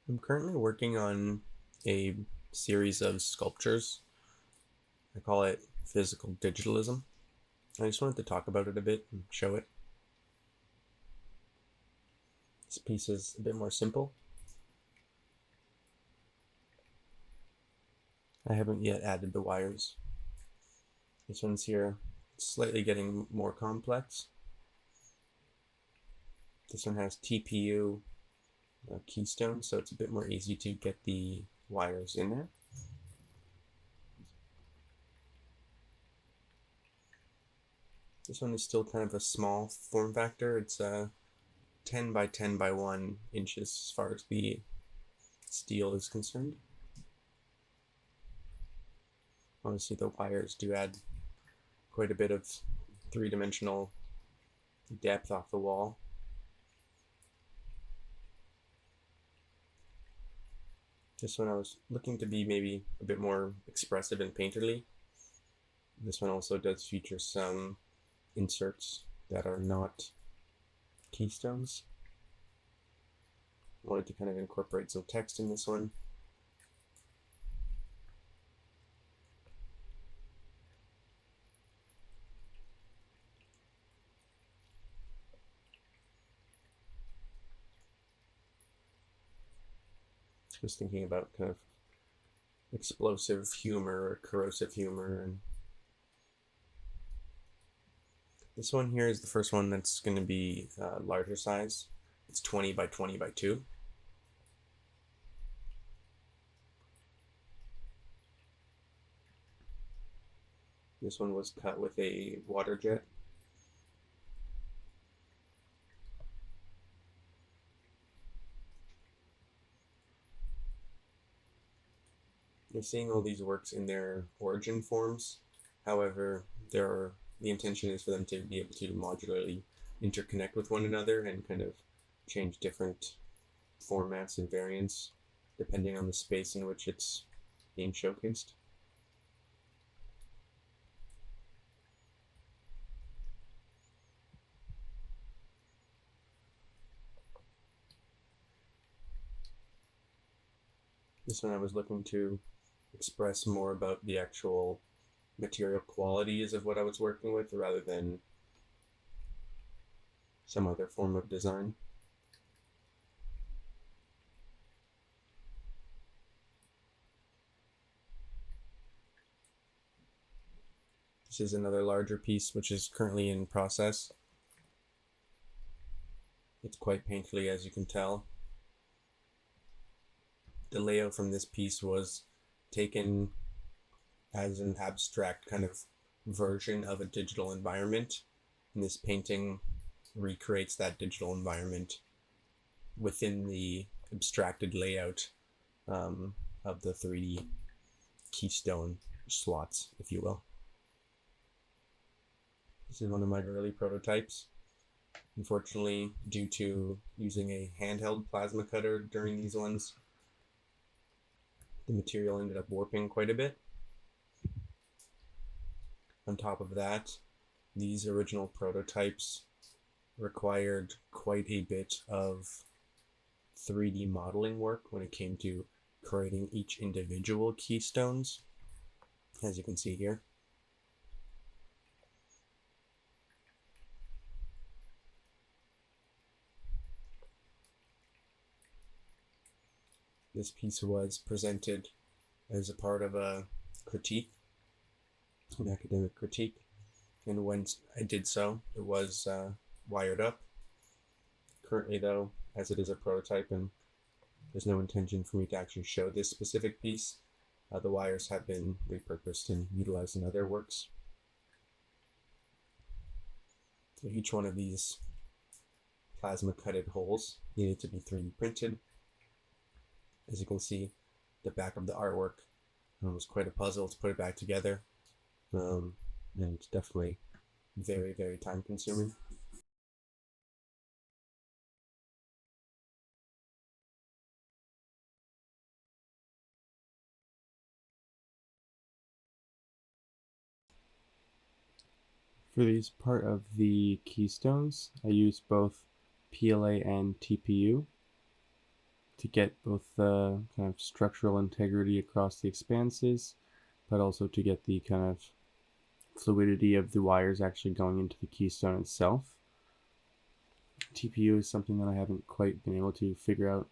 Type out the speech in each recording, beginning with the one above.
I'm currently working on a series of sculptures. I call it Physical Digitalism. I just wanted to talk about it a bit and show it. This piece is a bit more simple. I haven't yet added the wires. This one's here, slightly getting more complex. This one has TPU keystone, so it's a bit more easy to get the wires in there. This one is still kind of a small form factor. It's 10 by 10 by 1 inches as far as the steel is concerned. Obviously the wires do add quite a bit of three-dimensional depth off the wall. This one I was looking to be maybe a bit more expressive and painterly. This one also does feature some inserts that are not keystones. I wanted to kind of incorporate some text in this one. Just thinking about kind of explosive humor or corrosive humor. And this one here is the first one that's going to be larger size. It's 20 by 20 by 2. This one was cut with a Waterjet. You're seeing all these works in their origin forms. However, the intention is for them to be able to modularly interconnect with one another and kind of change different formats and variants depending on the space in which it's being showcased. This one I was looking to express more about the actual material qualities of what I was working with rather than some other form of design. This is another larger piece which is currently in process. It's quite painfully, as you can tell. The layout from this piece was taken as an abstract kind of version of a digital environment, and this painting recreates that digital environment within the abstracted layout of the 3D keystone slots, if you will. This is one of my early prototypes. Unfortunately, due to using a handheld plasma cutter during these ones, the material ended up warping quite a bit. On top of that, these original prototypes required quite a bit of 3D modeling work when it came to creating each individual keystones, as you can see here. This piece was presented as a part of a critique, an academic critique, and when I did so, it was wired up. Currently though, as it is a prototype and there's no intention for me to actually show this specific piece, the wires have been repurposed and utilized in other works. So each one of these plasma cutted holes needed to be 3D printed. As you can see, the back of the artwork was quite a puzzle to put it back together, and it's definitely very, very time consuming. For these part of the keystones, I use both PLA and TPU. to get both the kind of structural integrity across the expanses, but also to get the kind of fluidity of the wires actually going into the keystone itself. TPU is something that I haven't quite been able to figure out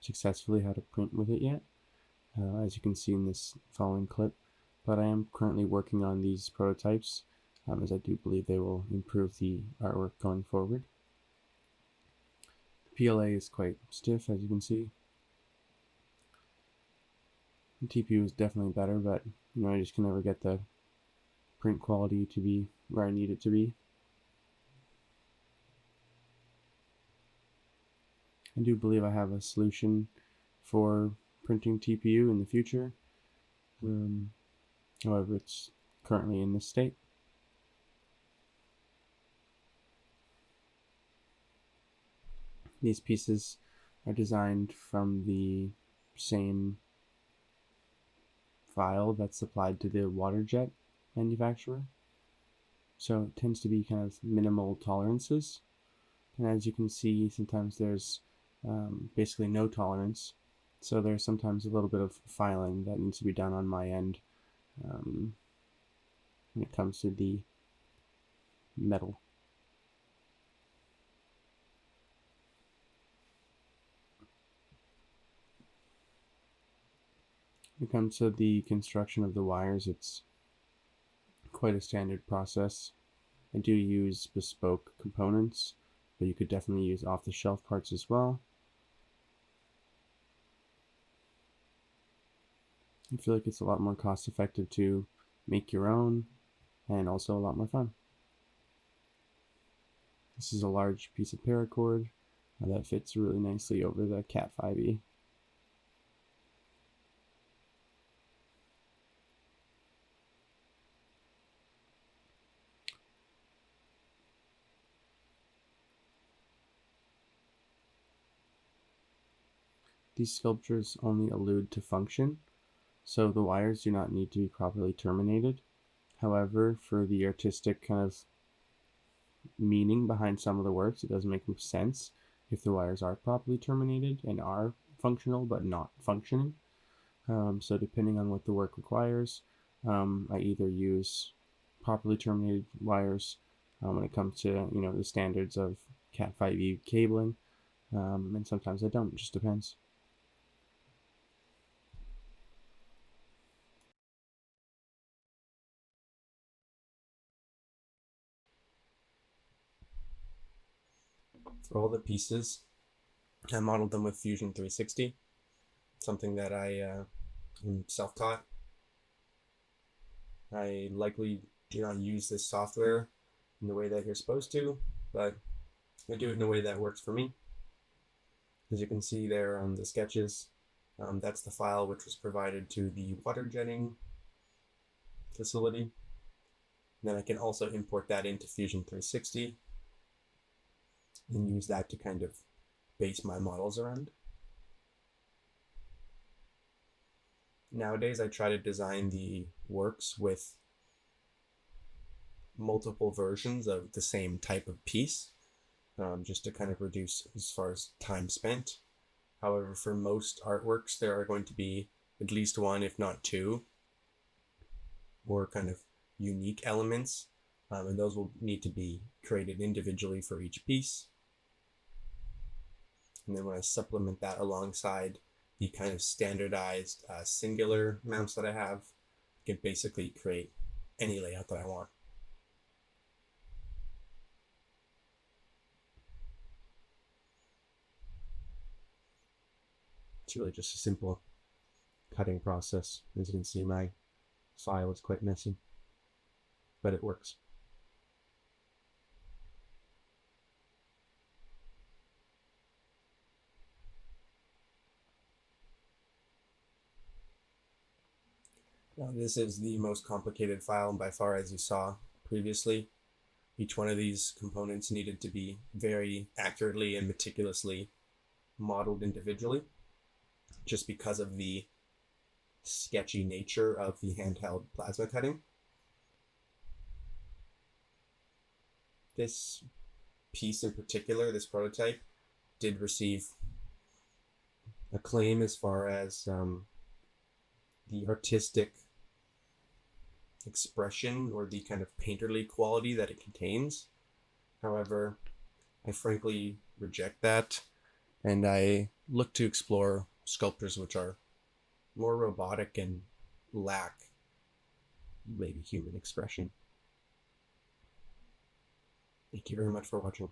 successfully how to print with it yet, as you can see in this following clip, but I am currently working on these prototypes, as I do believe they will improve the artwork going forward. The PLA is quite stiff, as you can see. The TPU is definitely better, but I just can never get the print quality to be where I need it to be. I do believe I have a solution for printing TPU in the future. However, it's currently in this state. These pieces are designed from the same file that's supplied to the Waterjet manufacturer. So it tends to be kind of minimal tolerances. And as you can see, sometimes there's basically no tolerance. So there's sometimes a little bit of filing that needs to be done on my end when it comes to the metal. When it comes to the construction of the wires, it's quite a standard process. I do use bespoke components, but you could definitely use off-the-shelf parts as well. I feel like it's a lot more cost-effective to make your own, and also a lot more fun. This is a large piece of paracord that fits really nicely over the Cat 5e. These sculptures only allude to function, so the wires do not need to be properly terminated. However, for the artistic kind of meaning behind some of the works, it does make sense if the wires are properly terminated and are functional but not functioning. So depending on what the work requires, I either use properly terminated wires when it comes to the standards of Cat 5e cabling, and sometimes I don't. It just depends. For all the pieces, I modeled them with Fusion 360, something that I am self-taught. I likely do not use this software in the way that you're supposed to, but I do it in a way that works for me. As you can see there on the sketches, that's the file which was provided to the water jetting facility. And then I can also import that into Fusion 360 and use that to kind of base my models around. Nowadays, I try to design the works with multiple versions of the same type of piece, just to kind of reduce as far as time spent. However, for most artworks, there are going to be at least one, if not two, more kind of unique elements, and those will need to be created individually for each piece. And then when I supplement that alongside the kind of standardized singular mounts that I have, I can basically create any layout that I want. It's really just a simple cutting process. As you can see, my file is quite messy, but it works. Now, this is the most complicated file by far, as you saw previously. Each one of these components needed to be very accurately and meticulously modeled individually, just because of the sketchy nature of the handheld plasma cutting. This piece in particular, this prototype, did receive acclaim as far as the artistic expression or the kind of painterly quality that it contains. However, I frankly reject that, and I look to explore sculptures which are more robotic and lack maybe human expression. Thank you very much for watching.